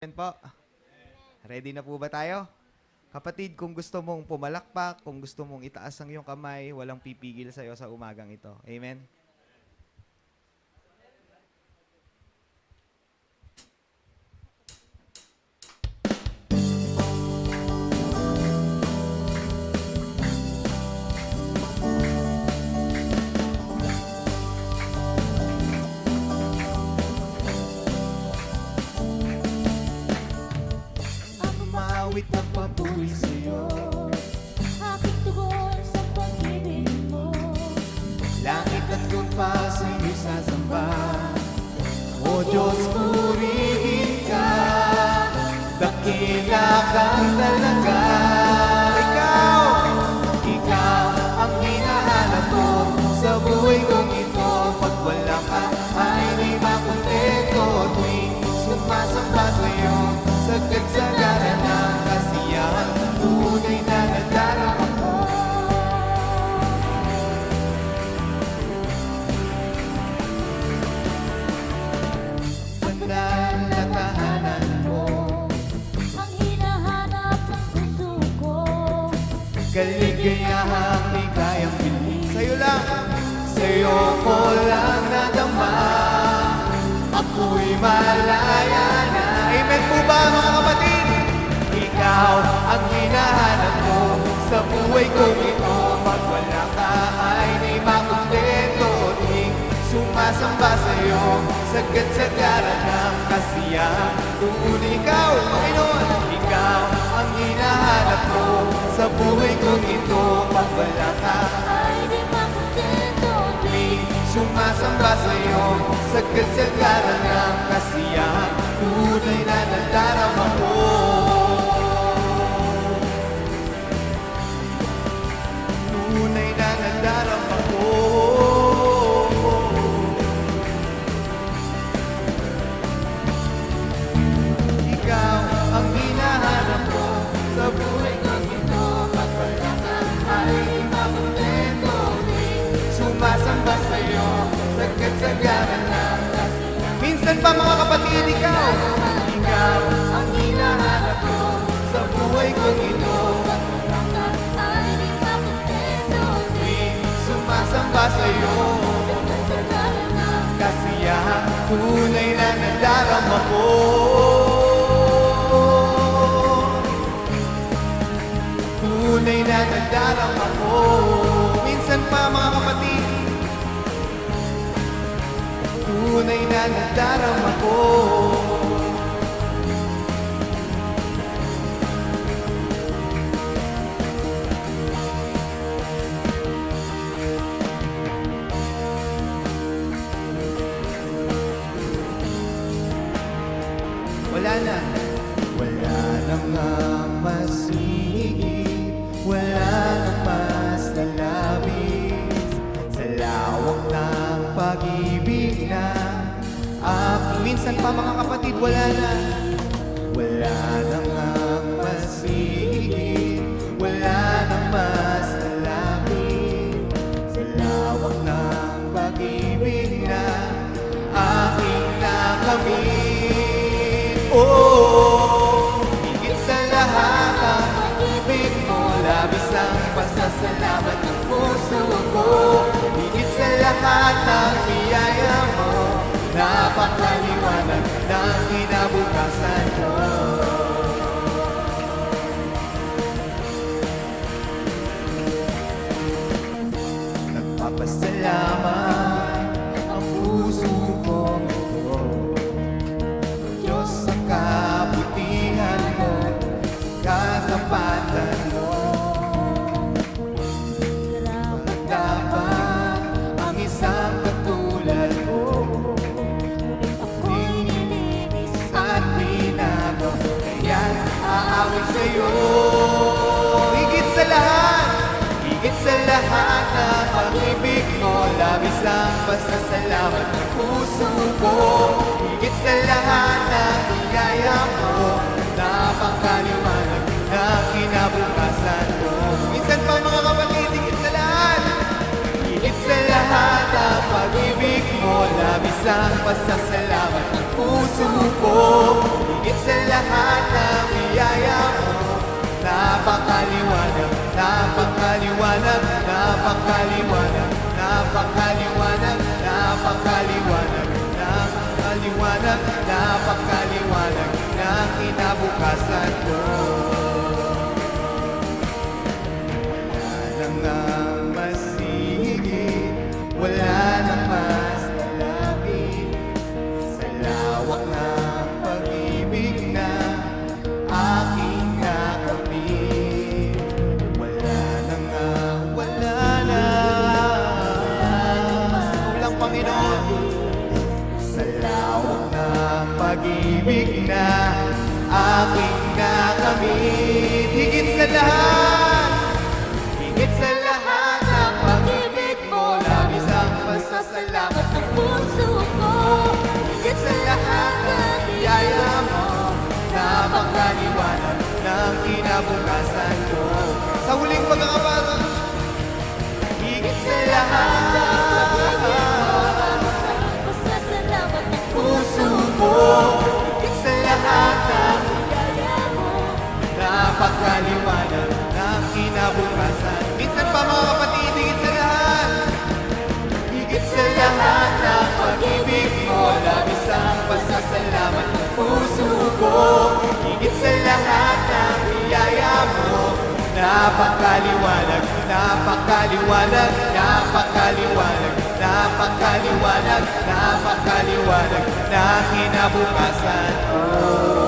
Yan po. Ready na po ba tayo? Kapatid, kung gusto mong pumalakpak, kung gusto mong itaas ang iyong kamay, walang pipigil sa iyo sa umagang ito. Amen? Umawit ng papuri sa'yo, Aking tugon sa pag-ibig mo. langit at lupa sa'yo'y sasamba. O Diyos, purihin ka, dakila kang talaga. Ikaw ang hinahanap ko sa buhay kong ito. Pag wala ka ay di makontento. Tuwing sumasamba sa'yo, sagad sa gara ng kasiyahan, tunay na nadarama ko. Banal na tahanan mo, Ang hinahanap ng puso ko. kaligayahang di kayang bilhin. Sa'yo lang, sa'yo ko lang nadama. Ako'y malaya na. Amen po ba mga kapatid? Ikaw ang hinahanap ko sa buhay kong ito. Pag wala ka ay di makontento. Tuwing sumasamba sa'yo, sagad sa gara ng kasiyahan. Kung ikaw, Panginoon, ikaw ang hinahanap ko sa buhay kong ito. Pag wala ka Ay di makontento. tuwing sumasamba sa'yo, sagad sa gara ng kasiyahan, tunay na nadarama ko. Tunay na nadarama ko. Ikaw ang hinahanap ko sa buhay kong ito. Pag wala ka ay di makontento. Sumasamba sa'yo, sagad sa gara ng kasiyahan. Minsan pa mga kapatid, ikaw ang hinahanap ko sa buhay kong ito. Ay di makontento. Tuwing sumasamba sa'yo, Sa gara ng kasiyahan, tunay na nadarama ko. Tunay na nadarama ko. Minsan pa mga kapatid, tunay na nadarama ko. Wala na. Wala nang masigit, wala nang mas lalabis sa lawak ng pag-ibig na aking. Minsan pa mga kapatid, wala na. Wala nang masigit, wala nang mas lalapit sa lawak ng pag-ibig na aking nakamit. Oh, higit sa lahat ang pag-ibig mo, labis ang pasasalamat ng puso ko. Higit sa lahat ng biyaya mo, napakaliwanag ng kinabukasan ko. Nagpapasalamat ang puso kong ito. Diyos, sa kabutihan mo, katapatan mo. Walang dapat ang isang katulad mo. ako'y nilinis. At binago, kaya't aawit sa'yo. Higit sa lahat ng pag-ibig mo, labis ang pasasalamat ng puso ko. Higit sa lahat ng biyaya mo, napakaliwanag na kinabukasan ko. Minsan pa mga kapatid, higit sa lahat ng pag-ibig mo, labis ang pasasalamat ng puso ko. Higit sa lahat ng biyaya mo. Napakaliwanag, napakaliwanag, napakaliwanag, napakaliwanag, napakaliwanag, napakaliwanag, napakaliwanag ng kinabukasan ko. Wala nang mas higit, wala nang mas malapit sa lawak ng pag-ibig na aking nakamit. Wala na nga, wala na. Kulang Panginoon sa lawak ng pag-ibig na aking nakamit. Higit sa lahat, higit sa lahat ng pag-ibig mo, labis ang pasasalamat ng puso ko. Higit sa lahat ng biyaya mo, napakaliwanag ng kinabukasan ko. Sa huling pagkakabata, higit sa lahat, Pasasalamat ng puso ko. Higit sa lahat ng biyaya mo. napakaliwanag ng kinabukasan. Minsan pa mga kapatid, higit sa lahat, higit sa lahat ng pag-ibig mo, labis ang pasasalamat ng puso ko. Higit sa lahat ng biyaya mo, napakaliwanag, napakaliwanag, napakaliwanag, napakaliwanag, napakaliwanag na kinabukasan ko.